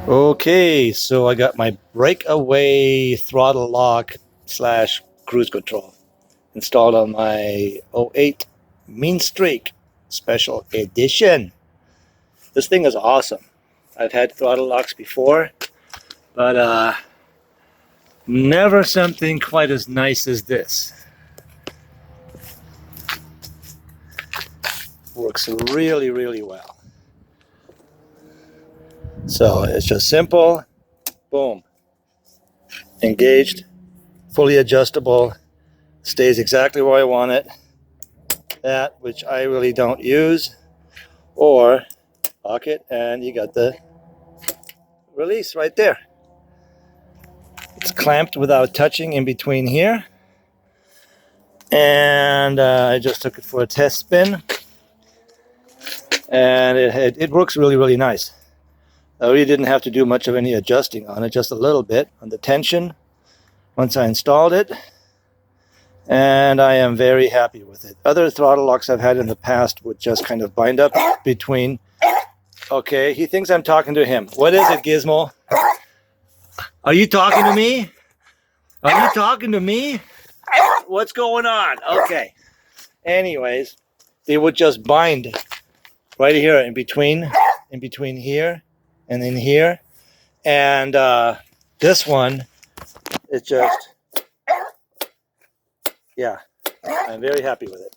Okay, so I got my BrakeAway throttle lock slash cruise control installed on my '08 Mean Streak Special Edition. This thing is awesome. I've had throttle locks before, but never something quite as nice as this. Works really, really well. So it's just simple, boom, engaged, fully adjustable, stays exactly where I want it. That which I really don't use, or lock it and you got the release right there. It's clamped without touching in between here, and I just took it for a test spin, and it works really, really nice. I really didn't have to do much of any adjusting on it, just a little bit on the tension once I installed it, and I am very happy with it. Other throttle locks I've had in the past would just kind of bind up between. Okay, he thinks I'm talking to him. What is it, Gizmo? Are you talking to me? Are you talking to me? What's going on? Okay. Anyways, they would just bind right here in between here and in here. And this one is just, yeah, I'm very happy with it.